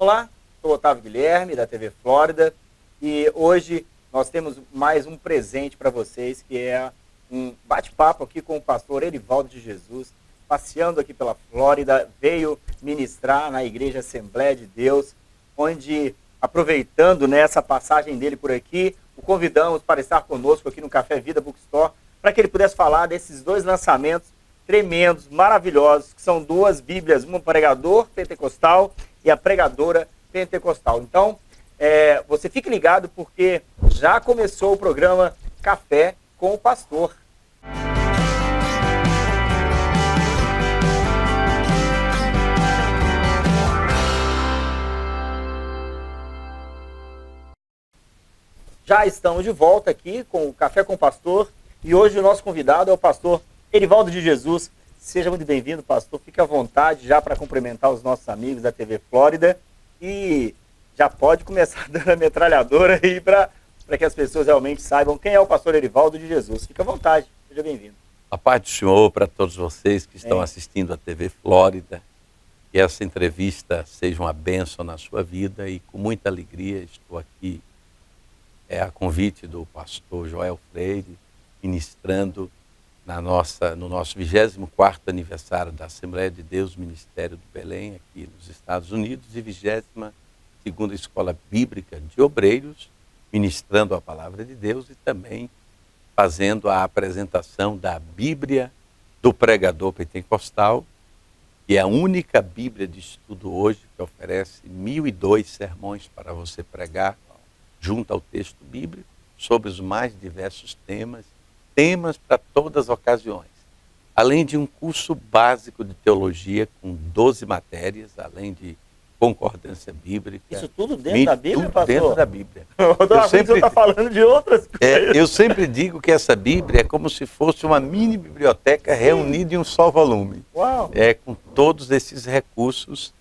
Olá, sou Otávio Guilherme, da TV Flórida, e hoje nós temos mais um presente para vocês, que é um bate-papo aqui com o pastor Erivaldo de Jesus, passeando aqui pela Flórida, veio ministrar na Igreja Assembleia de Deus, onde, aproveitando essa passagem dele por aqui, o convidamos para estar conosco aqui no Café Vida Bookstore, para que ele pudesse falar desses dois lançamentos tremendos, maravilhosos, que são duas Bíblias, uma pregador pentecostal e a pregadora pentecostal. Então, você fique ligado porque já começou o programa Café com o Pastor. Já estamos de volta aqui com o Café com o Pastor e hoje o nosso convidado é o pastor Erivaldo de Jesus. Seja muito bem-vindo, pastor. Fique à vontade já para cumprimentar os nossos amigos da TV Flórida e já pode começar dando a metralhadora aí para que as pessoas realmente saibam quem é o pastor Erivaldo de Jesus. Fique à vontade, seja bem-vindo. A paz do Senhor para todos vocês que estão assistindo a TV Flórida. Que essa entrevista seja uma bênção na sua vida e com muita alegria estou aqui a convite do pastor Joel Freire, ministrando no nosso 24º aniversário da Assembleia de Deus, Ministério do Belém, aqui nos Estados Unidos, e 22ª Escola Bíblica de Obreiros, ministrando a Palavra de Deus e também fazendo a apresentação da Bíblia do Pregador Pentecostal, que é a única Bíblia de estudo hoje que oferece 1.002 sermões para você pregar, junto ao texto bíblico, sobre os mais diversos temas para todas as ocasiões. Além de um curso básico de teologia com 12 matérias, além de concordância bíblica. Isso tudo dentro da Bíblia, tudo pastor? Dentro da Bíblia. Eu sempre você está falando de outras coisas. Eu sempre digo que essa Bíblia é como se fosse uma mini biblioteca reunida em um só volume. Uau. Com todos esses recursos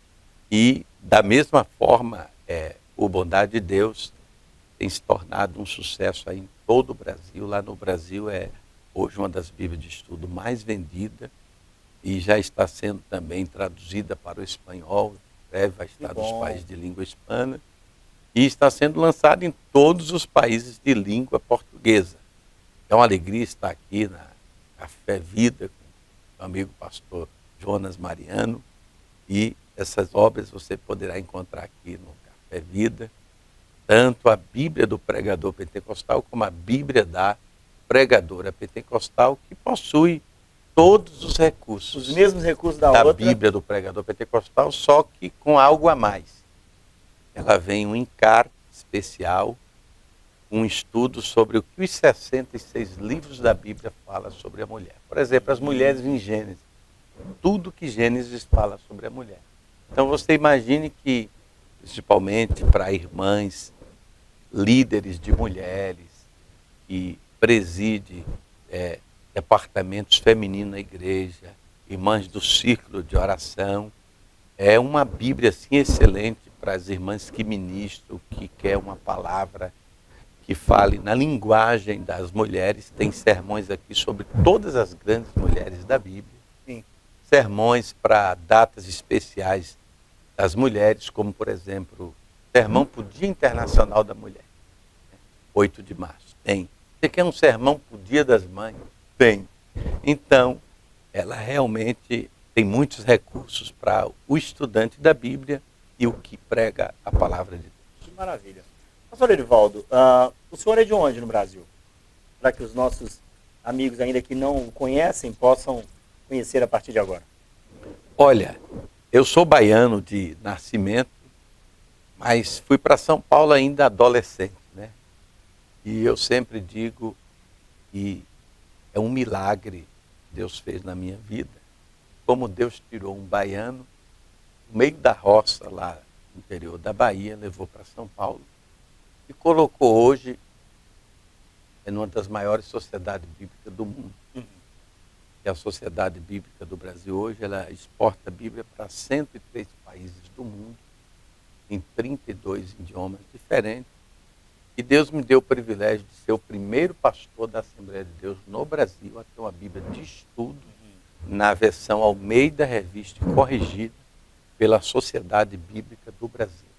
e, da mesma forma, o Bondade de Deus tem se tornado um sucesso aí em todo o Brasil. Lá no Brasil é hoje uma das Bíblias de estudo mais vendida e já está sendo também traduzida para o espanhol, vai estar nos países de língua hispana e está sendo lançada em todos os países de língua portuguesa. É uma alegria estar aqui na Café Vida com o amigo pastor Jonas Mariano e essas obras você poderá encontrar aqui no Café Vida, tanto a Bíblia do Pregador Pentecostal como a Bíblia da Pregadora Pentecostal, que possui todos os recursos. Os mesmos recursos da outra. Bíblia do Pregador Pentecostal, só que com algo a mais. Ela vem um encarte especial, um estudo sobre o que os 66 livros da Bíblia falam sobre a mulher. Por exemplo, as mulheres em Gênesis. Tudo que Gênesis fala sobre a mulher. Então você imagine que, principalmente para irmãs, líderes de mulheres, que preside departamentos femininos na igreja, irmãs do círculo de oração, é uma Bíblia assim excelente para as irmãs que ministram, que quer uma palavra que fale na linguagem das mulheres. Tem sermões aqui sobre todas as grandes mulheres da Bíblia. Sim. Sermões para datas especiais das mulheres, como por exemplo, sermão para o Dia Internacional da Mulher, 8 de março. Tem. Você quer um sermão para o Dia das Mães? Tem. Então, ela realmente tem muitos recursos para o estudante da Bíblia e o que prega a palavra de Deus. Que maravilha. Pastor Erivaldo, o senhor é de onde no Brasil? Para que os nossos amigos ainda que não o conhecem possam conhecer a partir de agora. Olha, eu sou baiano de nascimento, mas fui para São Paulo ainda adolescente, né? E eu sempre digo que é um milagre que Deus fez na minha vida, como Deus tirou um baiano no meio da roça lá no interior da Bahia, levou para São Paulo e colocou hoje em uma das maiores sociedades bíblicas do mundo. Que é a Sociedade Bíblica do Brasil hoje, ela exporta a Bíblia para 103 países do mundo, em 32 idiomas diferentes. E Deus me deu o privilégio de ser o primeiro pastor da Assembleia de Deus no Brasil a ter uma Bíblia de estudo, na versão Almeida Revista e Corrigida, pela Sociedade Bíblica do Brasil.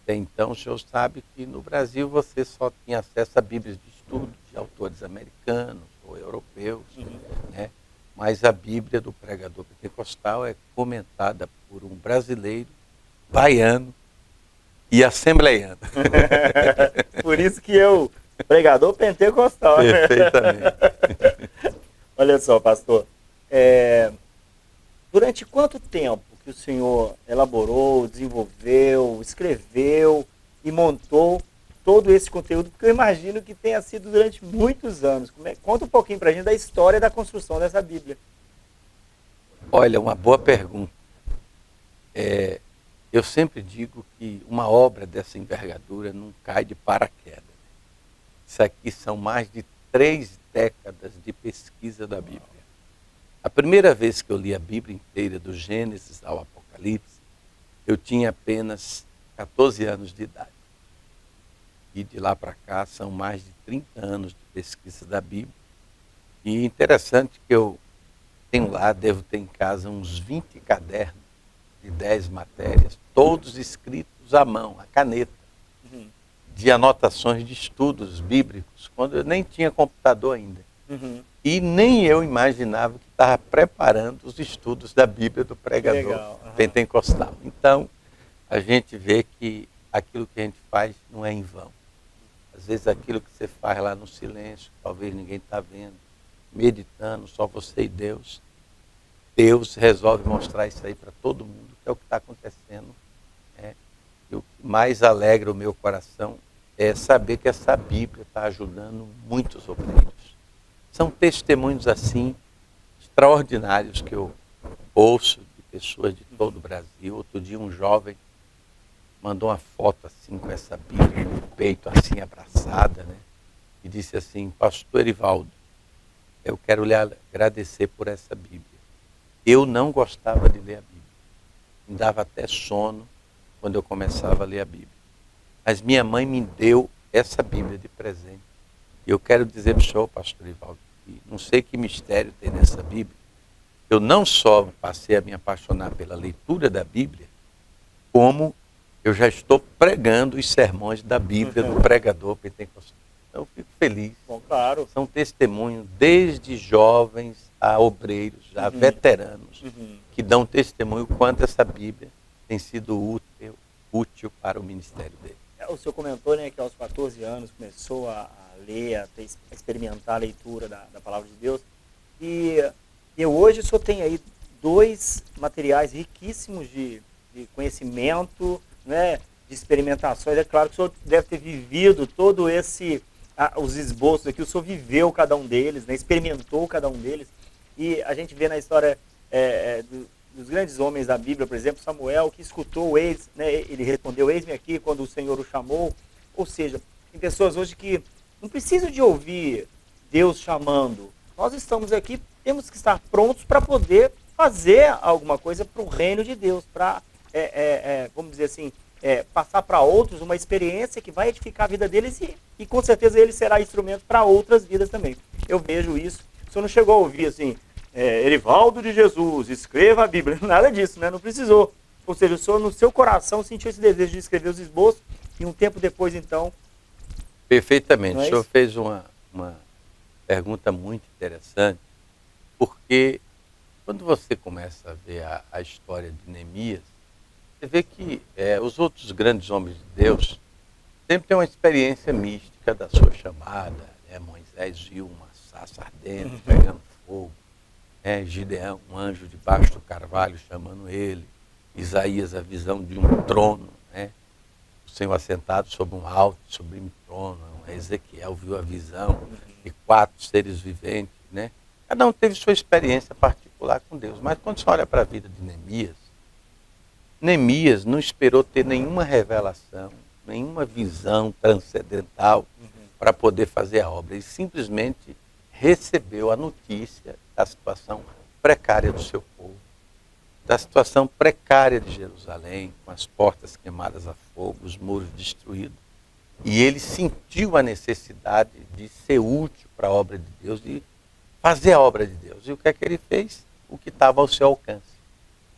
até então o senhor sabe que no Brasil você só tinha acesso a bíblias de estudo de autores americanos ou europeus, né? Mas a Bíblia do pregador pentecostal é comentada por um brasileiro, baiano e assembleiano. Por isso que eu, pregador pentecostal. Perfeitamente. Olha só, pastor, durante quanto tempo que o senhor elaborou, desenvolveu, escreveu e montou todo esse conteúdo? Porque eu imagino que tenha sido durante muitos anos. Conta um pouquinho pra gente da história da construção dessa Bíblia. Olha, uma boa pergunta. Eu sempre digo que uma obra dessa envergadura não cai de paraquedas. Isso aqui são mais de 3 décadas de pesquisa da Bíblia. A primeira vez que eu li a Bíblia inteira, do Gênesis ao Apocalipse, eu tinha apenas 14 anos de idade. E de lá para cá são mais de 30 anos de pesquisa da Bíblia. E interessante que eu tenho lá, devo ter em casa uns 20 cadernos de 10 matérias, todos escritos à mão, à caneta, de anotações de estudos bíblicos, quando eu nem tinha computador ainda. E nem eu imaginava que estava preparando os estudos da Bíblia do pregador pentecostal. Então, a gente vê que aquilo que a gente faz não é em vão. Às vezes aquilo que você faz lá no silêncio, talvez ninguém está vendo, meditando, só você e Deus, Deus resolve mostrar isso aí para todo mundo, que é o que está acontecendo. E o que mais alegra o meu coração é saber que essa Bíblia está ajudando muitos obreiros. São testemunhos assim, extraordinários, que eu ouço de pessoas de todo o Brasil. Outro dia um jovem mandou uma foto assim, com essa Bíblia no peito, assim, abraçada, né? E disse assim: pastor Erivaldo, eu quero lhe agradecer por essa Bíblia. Eu não gostava de ler a Bíblia. Me dava até sono quando eu começava a ler a Bíblia. Mas minha mãe me deu essa Bíblia de presente. E eu quero dizer para o senhor, pastor Erivaldo, que não sei que mistério tem nessa Bíblia. Eu não só passei a me apaixonar pela leitura da Bíblia, como eu já estou pregando os sermões da Bíblia do pregador pentecostal. Então eu fico feliz. Bom, claro. São testemunhos desde jovens a obreiros, a veteranos, que dão testemunho quanto essa Bíblia tem sido útil para o ministério dele. O senhor comentou, né, que aos 14 anos começou a ler, a experimentar a leitura da Palavra de Deus. E hoje o senhor tem aí 2 materiais riquíssimos de conhecimento, né, de experimentações. É claro que o senhor deve ter vivido todo os esboços aqui, o senhor viveu cada um deles, né, experimentou cada um deles. E a gente vê na história dos grandes homens da Bíblia, por exemplo, Samuel, que escutou ele respondeu: eis-me aqui, quando o Senhor o chamou. Ou seja, tem pessoas hoje que não precisam de ouvir Deus chamando. Nós estamos aqui, temos que estar prontos para poder fazer alguma coisa para o reino de Deus, para, vamos dizer assim, passar para outros uma experiência que vai edificar a vida deles e com certeza ele será instrumento para outras vidas também. Eu vejo isso. O senhor não chegou a ouvir assim: Erivaldo de Jesus, escreva a Bíblia. Nada disso, né? Não precisou. Ou seja, o senhor no seu coração sentiu esse desejo de escrever os esboços e um tempo depois, então... Perfeitamente. O senhor fez uma pergunta muito interessante, porque quando você começa a ver a história de Neemias, você vê que os outros grandes homens de Deus sempre têm uma experiência mística da sua chamada. Moisés viu uma sarça ardendo, pegando fogo. Gideão, um anjo debaixo do carvalho chamando ele. Isaías, a visão de um trono, né? O Senhor assentado sobre um alto, sublime trono. Ezequiel viu a visão de 4 seres viventes, né? Cada um teve sua experiência particular com Deus. Mas quando você olha para a vida de Neemias não esperou ter nenhuma revelação, nenhuma visão transcendental para poder fazer a obra. Ele simplesmente recebeu a notícia da situação precária do seu povo, da situação precária de Jerusalém, com as portas queimadas a fogo, os muros destruídos. E ele sentiu a necessidade de ser útil para a obra de Deus, de fazer a obra de Deus. E o que é que ele fez? O que estava ao seu alcance.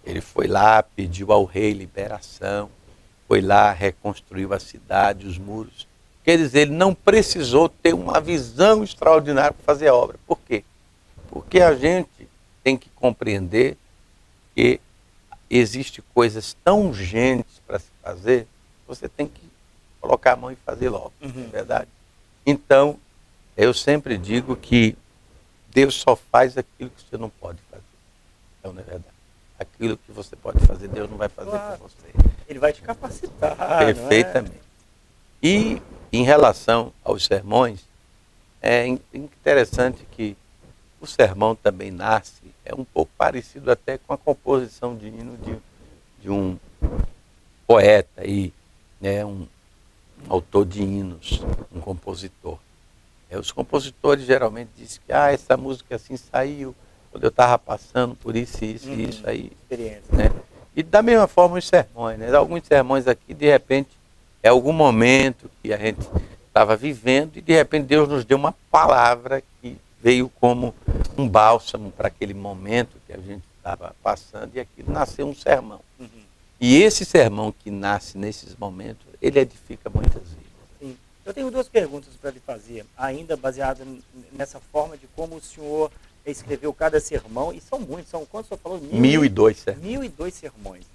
Ele foi lá, pediu ao rei liberação, foi lá, reconstruiu a cidade, os muros. Quer dizer, ele não precisou ter uma visão extraordinária para fazer a obra. Por quê? Porque a gente tem que compreender que existem coisas tão urgentes para se fazer, você tem que colocar a mão e fazer logo, não é verdade? Então, eu sempre digo que Deus só faz aquilo que você não pode fazer. Então, não é verdade? Aquilo que você pode fazer, Deus não vai fazer por você. Ele vai te capacitar. Perfeitamente. E em relação aos sermões, é interessante que o sermão também nasce, é um pouco parecido até com a composição de hino de um poeta, aí, né, um autor de hinos, um compositor. Os compositores geralmente dizem que essa música assim saiu quando eu estava passando por isso, isso e isso aí. Experiência. Né? E da mesma forma os sermões, né? Alguns sermões aqui, de repente, é algum momento que a gente estava vivendo e de repente Deus nos deu uma palavra que veio como um bálsamo para aquele momento que a gente estava passando e aquilo nasceu um sermão. E esse sermão que nasce nesses momentos, ele edifica muitas vidas. Sim. Eu tenho duas perguntas para lhe fazer, ainda baseada nessa forma de como o senhor escreveu cada sermão, e são muitos, são quantos o senhor falou? 1002 sermões. 1002 sermões.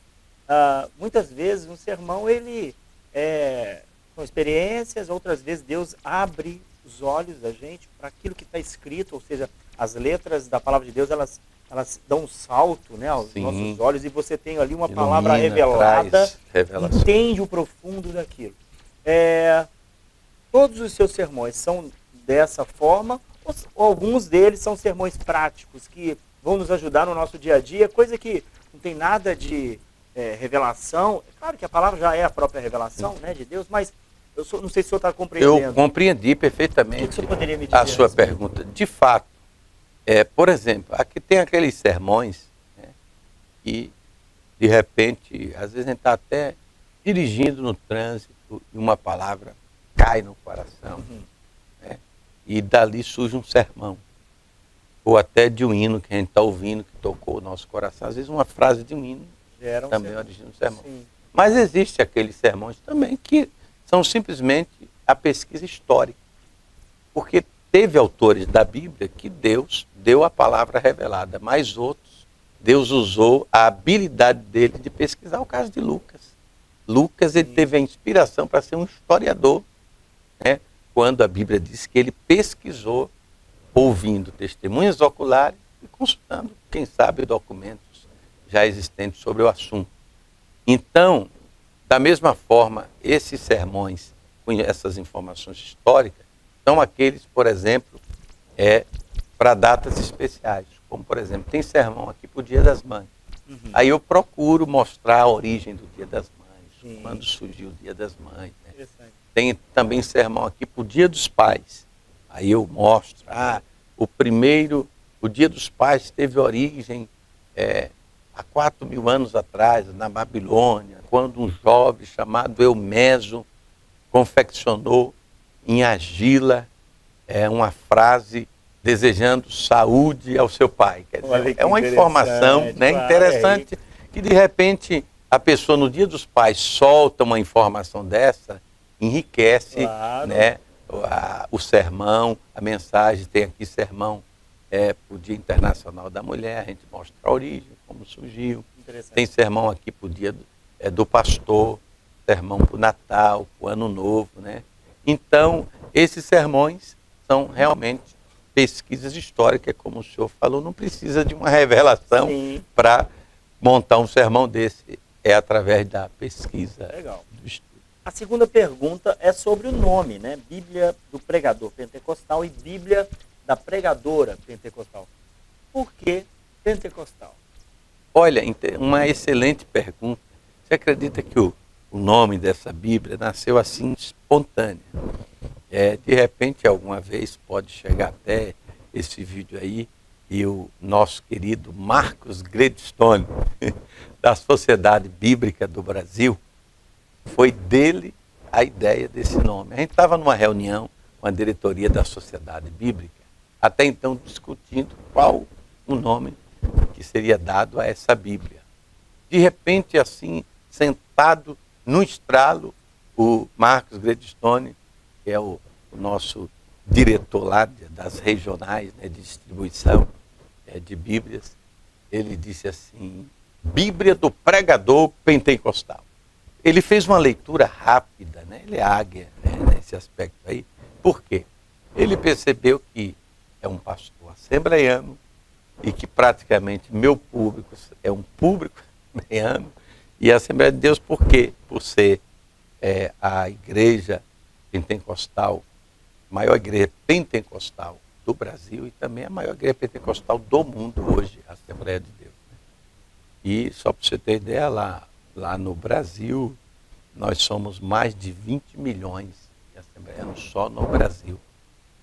Muitas vezes um sermão, ele são experiências, outras vezes Deus abre os olhos da gente para aquilo que está escrito, ou seja, as letras da palavra de Deus, elas dão um salto, né, aos nossos olhos, e você tem ali uma palavra revelada, entende o profundo daquilo. Todos os seus sermões são dessa forma, ou alguns deles são sermões práticos, que vão nos ajudar no nosso dia a dia, coisa que não tem nada de revelação. É claro que a palavra já é a própria revelação, né, de Deus, mas não sei se o senhor está compreendendo. Eu compreendi perfeitamente o que o senhor poderia me dizer a sua pergunta. De fato, por exemplo, aqui tem aqueles sermões, né, que, de repente, às vezes a gente está até dirigindo no trânsito e uma palavra cai no coração, né, e dali surge um sermão. Ou até de um hino que a gente está ouvindo, que tocou o nosso coração. Às vezes uma frase de um hino também origina um sermão. Sim. Mas existe aqueles sermões também que são simplesmente a pesquisa histórica. Porque teve autores da Bíblia que Deus deu a palavra revelada, mas outros, Deus usou a habilidade dele de pesquisar. O caso de Lucas. Lucas, ele teve a inspiração para ser um historiador, né? Quando a Bíblia diz que ele pesquisou, ouvindo testemunhas oculares e consultando, quem sabe, documentos já existentes sobre o assunto. Então, da mesma forma, esses sermões com essas informações históricas são aqueles, por exemplo, para datas especiais. Como, por exemplo, tem sermão aqui para o Dia das Mães. Aí eu procuro mostrar a origem do Dia das Mães, quando surgiu o Dia das Mães. Né? Tem também sermão aqui para o Dia dos Pais. Aí eu mostro, o Dia dos Pais teve origem há 4.000 anos atrás, na Babilônia, quando um jovem chamado Eumeso confeccionou em argila uma frase desejando saúde ao seu pai. Quer dizer, é uma informação, né, interessante, que de repente a pessoa no Dia dos Pais solta uma informação dessa, enriquece, né, o sermão, a mensagem. Tem aqui sermão para o Dia Internacional da Mulher, a gente mostra a origem, como surgiu. Tem sermão aqui para o Dia do Pastor, sermão para o Natal, para o Ano Novo, né? Então, esses sermões são realmente pesquisas históricas, como o senhor falou, não precisa de uma revelação para montar um sermão desse, através da pesquisa. Legal. Do estudo. A segunda pergunta é sobre o nome, né? Bíblia do Pregador Pentecostal e Bíblia da Pregadora Pentecostal. Por que Pentecostal? Olha, uma excelente pergunta. Você acredita que o nome dessa Bíblia nasceu assim, espontâneo? De repente, alguma vez, pode chegar até esse vídeo aí, e o nosso querido Marcos Gladstone, da Sociedade Bíblica do Brasil, foi dele a ideia desse nome. A gente estava numa reunião com a diretoria da Sociedade Bíblica, até então discutindo qual o nome que seria dado a essa Bíblia. De repente, assim, sentado num estralo, o Marcos Gredstone, que é o nosso diretor lá das regionais, né, de distribuição de Bíblias, ele disse assim: Bíblia do pregador pentecostal. Ele fez uma leitura rápida, né? Ele é águia, né, nesse aspecto aí. Por quê? Ele percebeu que é um pastor assembleiano e que praticamente meu público é um público assembleiano. E a Assembleia de Deus, por quê? Por ser a igreja pentecostal, a maior igreja pentecostal do Brasil e também a maior igreja pentecostal do mundo hoje, a Assembleia de Deus. E só para você ter ideia, lá no Brasil, nós somos mais de 20 milhões de assembleianos só no Brasil.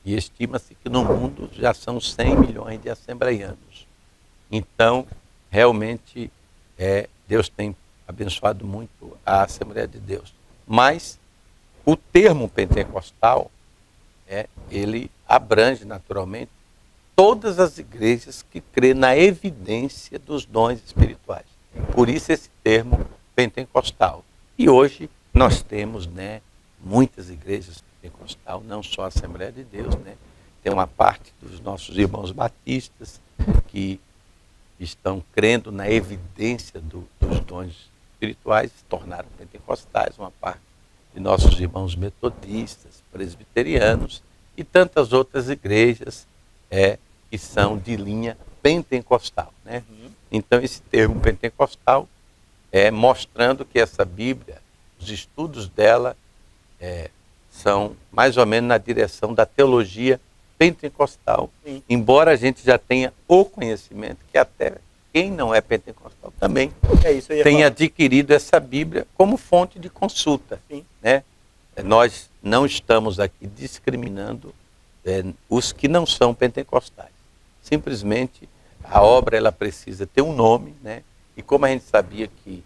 E estima-se que no mundo já são 100 milhões de assembleianos. Então, realmente, Deus tem abençoado muito a Assembleia de Deus. Mas o termo pentecostal, ele abrange naturalmente todas as igrejas que crêem na evidência dos dons espirituais. Por isso esse termo pentecostal. E hoje nós temos, né, muitas igrejas pentecostal, não só a Assembleia de Deus, né? Tem uma parte dos nossos irmãos batistas que estão crendo na evidência dos dons espirituais, se tornaram pentecostais, uma parte de nossos irmãos metodistas, presbiterianos e tantas outras igrejas que são de linha pentecostal, né? Então esse termo pentecostal mostrando que essa Bíblia, os estudos dela são mais ou menos na direção da teologia pentecostal. Sim. Embora a gente já tenha o conhecimento que até quem não é pentecostal também tem adquirido essa Bíblia como fonte de consulta. Sim. Né? Nós não estamos aqui discriminando os que não são pentecostais. Simplesmente a obra ela precisa ter um nome, né? E como a gente sabia que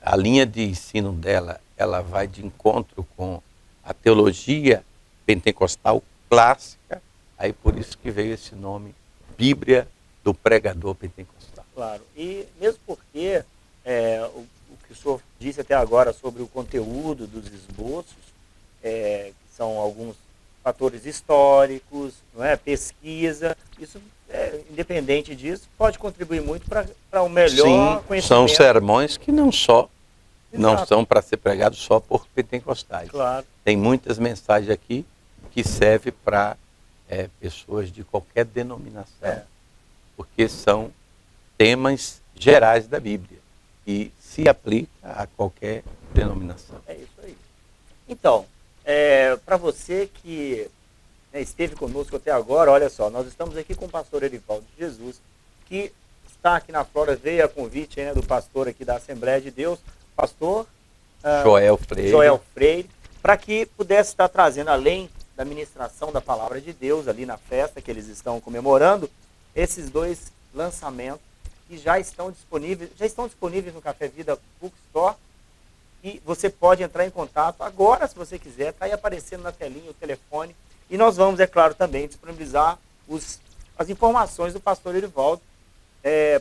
a linha de ensino dela ela vai de encontro com a teologia pentecostal clássica, aí por isso que veio esse nome, Bíblia do pregador pentecostal. Claro, e mesmo porque o que o senhor disse até agora sobre o conteúdo dos esboços, que são alguns fatores históricos, não é? Pesquisa, isso, independente disso, pode contribuir muito para um melhor conhecimento. São sermões que não são para ser pregados só por pentecostais. Claro. Tem muitas mensagens aqui que servem para pessoas de qualquer denominação, porque são temas gerais da Bíblia e se aplica a qualquer denominação. É isso aí. Então, para você que esteve conosco até agora, olha só, nós estamos aqui com o pastor Erivaldo de Jesus, que está aqui na Flórida, veio a convite do pastor aqui da Assembleia de Deus, pastor Joel Freire, para que pudesse estar trazendo, além da ministração da palavra de Deus ali na festa que eles estão comemorando, esses dois lançamentos que já estão disponíveis no Café Vida Bookstore. E você pode entrar em contato agora, se você quiser, está aí aparecendo na telinha o telefone. E nós vamos, é claro, também disponibilizar as informações do pastor Erivaldo,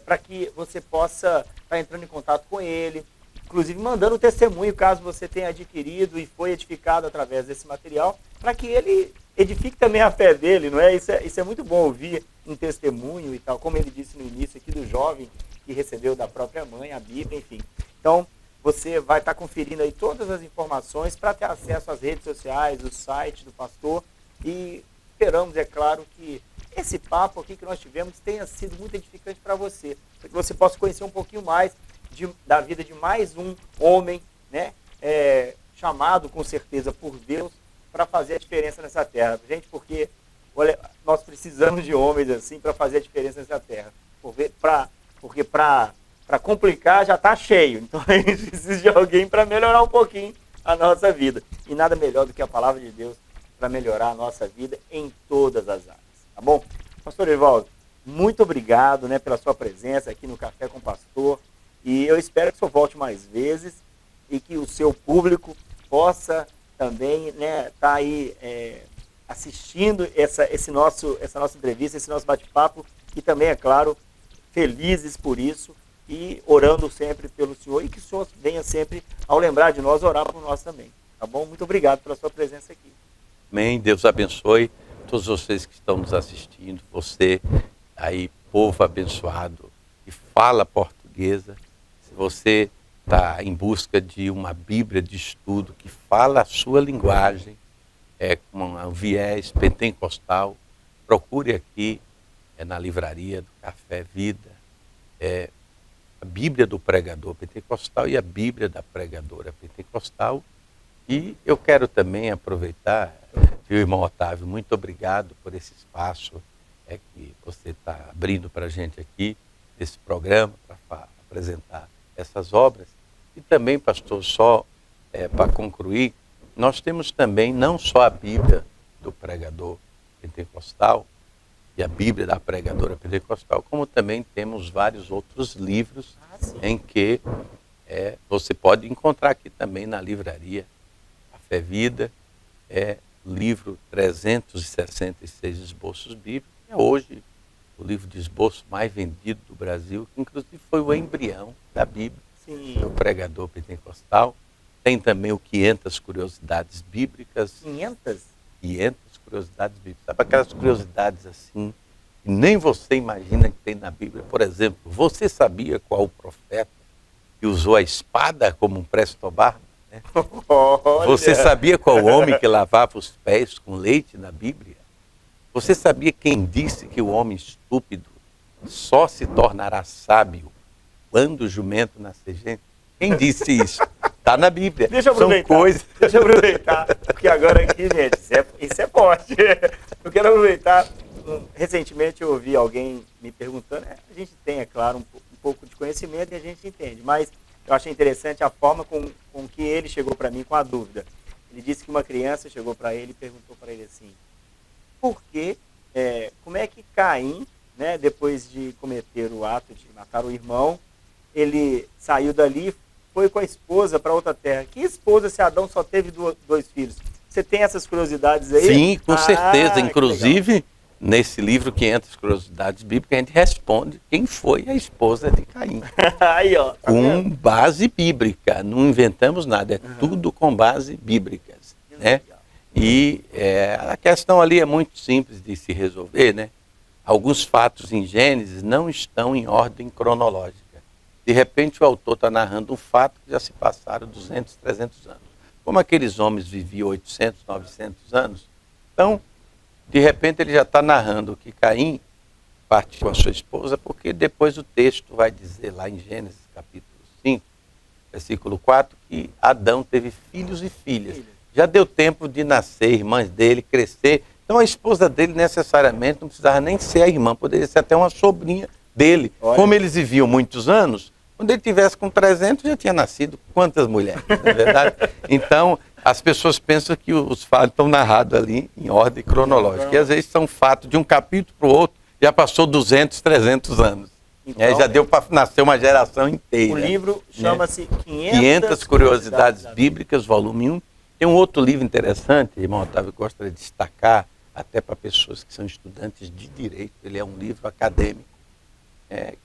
para que você possa estar entrando em contato com ele, inclusive mandando testemunho, caso você tenha adquirido e foi edificado através desse material, para que ele edifique também a fé dele, não é? Isso é muito bom ouvir um testemunho e tal, como ele disse no início aqui do jovem que recebeu da própria mãe a Bíblia, enfim. Então, você vai estar conferindo aí todas as informações para ter acesso às redes sociais, o site do pastor. E esperamos, é claro, que esse papo aqui que nós tivemos tenha sido muito edificante para você. Para que você possa conhecer um pouquinho mais da vida de mais um homem, né? Chamado com certeza por Deus para fazer a diferença nessa terra. Gente, porque olha, nós precisamos de homens assim para fazer a diferença nessa terra. Porque para complicar já está cheio. Então a gente precisa de alguém para melhorar um pouquinho a nossa vida. E nada melhor do que a palavra de Deus para melhorar a nossa vida em todas as áreas. Tá bom? Pastor Erivaldo, muito obrigado, né, pela sua presença aqui no Café com o Pastor. E eu espero que o senhor volte mais vezes e que o seu público possa também, né, tá aí assistindo essa nossa entrevista, esse nosso bate-papo. E também, é claro, felizes por isso, e orando sempre pelo senhor, e que o senhor venha sempre, ao lembrar de nós, orar por nós também. Tá bom? Muito obrigado pela sua presença aqui. Amém. Deus abençoe todos vocês que estão nos assistindo. Você aí, povo abençoado, que fala portuguesa. Se você está em busca de uma Bíblia de estudo que fala a sua linguagem, com um viés pentecostal, procure aqui na livraria do Café Vida, a Bíblia do Pregador Pentecostal e a Bíblia da Pregadora Pentecostal. E eu quero também aproveitar, viu, irmão Otávio, muito obrigado por esse espaço que você está abrindo para a gente aqui, esse programa, para apresentar essas obras. E também, pastor, só para concluir, nós temos também não só a Bíblia do Pregador Pentecostal e a Bíblia da Pregadora Pentecostal, como também temos vários outros livros em que você pode encontrar aqui também na livraria Café Vida, livro 366 esboços bíblicos, é hoje o livro de esboço mais vendido do Brasil, que inclusive foi o embrião da Bíblia, do Pregador Pentecostal. Tem também o 500 curiosidades bíblicas. 500? 500 curiosidades bíblicas. Sabe aquelas curiosidades assim, que nem você imagina que tem na Bíblia? Por exemplo, você sabia qual o profeta que usou a espada como um presto-barba? Né? Você sabia qual o homem que lavava os pés com leite na Bíblia? Você sabia quem disse que o homem estúpido só se tornará sábio quando o jumento nascer gente? Quem disse isso? Está na Bíblia. Deixa eu aproveitar, porque agora aqui, gente, isso é forte. Eu quero aproveitar. Recentemente eu ouvi alguém me perguntando, a gente tem, é claro, um pouco de conhecimento e a gente entende, mas eu achei interessante a forma com que ele chegou para mim com a dúvida. Ele disse que uma criança chegou para ele e perguntou para ele assim, por que, como é que Caim, né, depois de cometer o ato de matar o irmão, ele saiu dali, foi com a esposa para outra terra. Que esposa se Adão só teve dois filhos? Você tem essas curiosidades aí? Sim, com certeza. Inclusive, nesse livro 500 curiosidades bíblicas, a gente responde quem foi a esposa de Caim. Aí, ó, tá com vendo? base bíblica. Não inventamos nada, tudo com base bíblicas. Né? E a questão ali é muito simples de se resolver, né? Alguns fatos em Gênesis não estão em ordem cronológica. De repente o autor está narrando um fato que já se passaram 200, 300 anos. Como aqueles homens viviam 800, 900 anos, então, de repente ele já está narrando que Caim partiu com a sua esposa, porque depois o texto vai dizer lá em Gênesis capítulo 5, versículo 4, que Adão teve filhos e filhas. Já deu tempo de nascer, irmãs dele, crescer. Então a esposa dele necessariamente não precisava nem ser a irmã, poderia ser até uma sobrinha dele. Olha. Como eles viviam muitos anos, quando ele tivesse com 300 já tinha nascido quantas mulheres, não é verdade? Então as pessoas pensam que os fatos estão narrados ali em ordem cronológica. E às vezes são fatos de um capítulo para o outro, já passou 200, 300 anos. Então, já deu para nascer uma geração inteira. O livro chama-se 500 Curiosidades Bíblicas, volume 1. Tem um outro livro interessante, irmão Otávio, eu gostaria de destacar, até para pessoas que são estudantes de Direito. Ele é um livro acadêmico,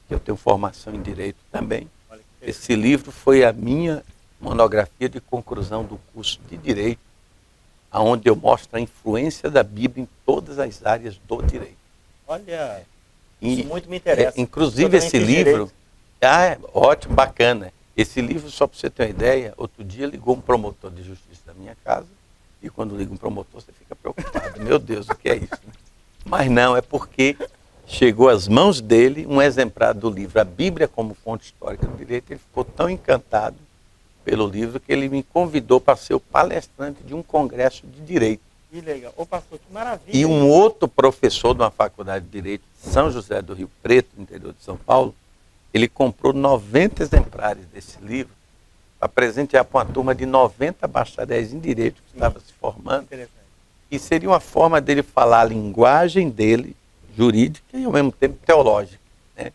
que eu tenho formação em Direito também. Esse livro foi a minha monografia de conclusão do curso de Direito, onde eu mostro a influência da Bíblia em todas as áreas do direito. Olha, isso muito me interessa. Inclusive esse livro, ótimo, bacana. Esse livro, só para você ter uma ideia, outro dia ligou um promotor de justiça da minha casa, e quando liga um promotor você fica preocupado. Meu Deus, o que é isso? Né? Mas não, é porque chegou às mãos dele um exemplar do livro A Bíblia como Fonte Histórica do Direito. Ele ficou tão encantado pelo livro que ele me convidou para ser o palestrante de um congresso de Direito. Que legal. Ô pastor, que maravilha. E um outro professor de uma faculdade de Direito de São José do Rio Preto, no interior de São Paulo, ele comprou 90 exemplares desse livro para presentear para uma turma de 90 bacharéis em Direito que estava se formando. E seria uma forma dele falar a linguagem dele, jurídica e ao mesmo tempo teológica. Né?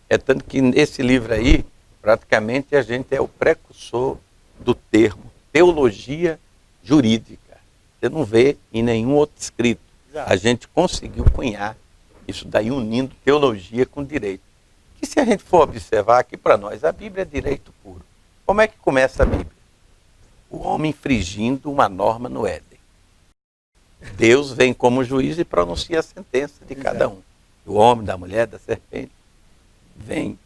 É tanto que nesse livro aí, praticamente a gente é o precursor do termo teologia jurídica. Você não vê em nenhum outro escrito. Exato. A gente conseguiu cunhar isso daí unindo teologia com direito. E se a gente for observar aqui para nós, a Bíblia é direito puro. Como é que começa a Bíblia? O homem infringindo uma norma no Éden. Deus vem como juiz e pronuncia a sentença de cada um. O homem, da mulher, da serpente. Vem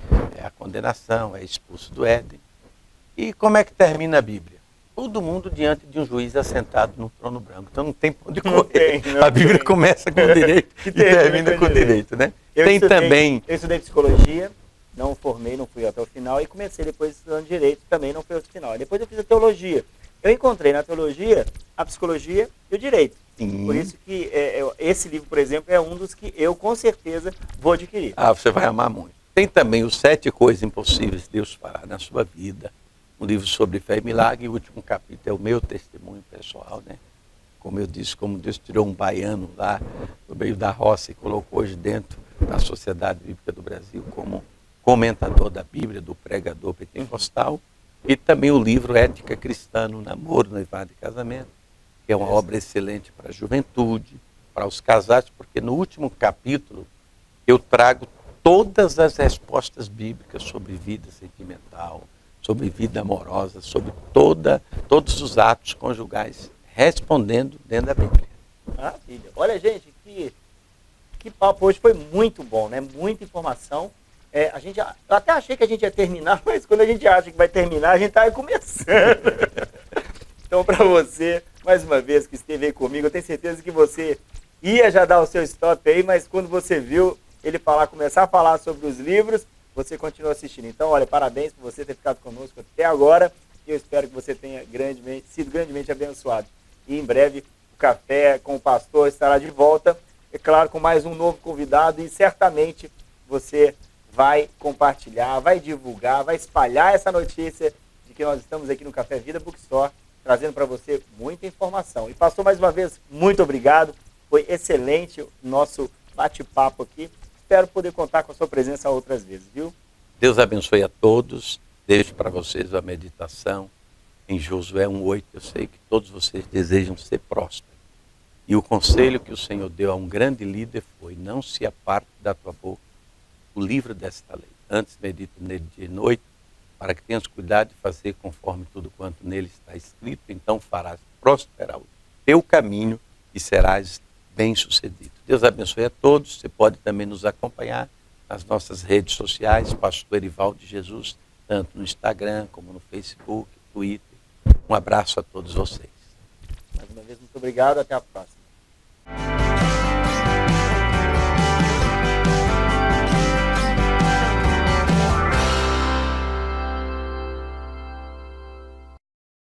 a condenação, é expulso do Éden. E como é que termina a Bíblia? Todo mundo diante de um juiz assentado num trono branco. Então não tem para onde correr. A Bíblia começa com o direito e termina com o direito, né? Eu estudei psicologia, não formei, não fui até o final, e comecei depois estudando direito, também não fui até o final. E depois eu fiz a teologia. Eu encontrei na teologia a psicologia e o direito. Por isso que esse livro, por exemplo, é um dos que eu com certeza vou adquirir. Ah, você vai amar muito. Tem também os 7 coisas impossíveis de Deus fará na sua vida. Um livro sobre fé e milagre. E o último capítulo é o meu testemunho pessoal, né? Como eu disse, como Deus tirou um baiano lá no meio da roça e colocou hoje dentro da Sociedade Bíblica do Brasil como comentador da Bíblia, do pregador pentecostal. E também o livro Ética Cristã no Namoro, Noivado e Casamento, que é uma obra excelente para a juventude, para os casados, porque no último capítulo eu trago todas as respostas bíblicas sobre vida sentimental, sobre vida amorosa, sobre todos os atos conjugais, respondendo dentro da Bíblia. Maravilha. Olha, gente, que papo hoje foi muito bom, né? Muita informação. Eu até achei que a gente ia terminar, mas quando a gente acha que vai terminar, a gente está começando. Então, para você, mais uma vez, que esteve aí comigo, eu tenho certeza que você ia já dar o seu stop aí, mas quando você viu ele começar a falar sobre os livros, você continua assistindo. Então, olha, parabéns por você ter ficado conosco até agora, e eu espero que você tenha sido grandemente abençoado. E em breve, o Café com o Pastor estará de volta, é claro, com mais um novo convidado, e certamente você vai compartilhar, vai divulgar, vai espalhar essa notícia de que nós estamos aqui no Café Vida Bookstore, trazendo para você muita informação. E pastor, mais uma vez, muito obrigado. Foi excelente o nosso bate-papo aqui. Espero poder contar com a sua presença outras vezes, viu? Deus abençoe a todos. Deixo para vocês a meditação em Josué 1:8. Eu sei que todos vocês desejam ser prósperos. E o conselho que o Senhor deu a um grande líder foi: não se aparte da tua boca o livro desta lei. Antes medita nele dia e noite, para que tenhas cuidado de fazer conforme tudo quanto nele está escrito. Então farás prosperar o teu caminho e serás bem-sucedido. Deus abençoe a todos. Você pode também nos acompanhar nas nossas redes sociais, Pastor Erivaldo de Jesus, tanto no Instagram como no Facebook, Twitter. Um abraço a todos vocês. Mais uma vez, muito obrigado. Até a próxima.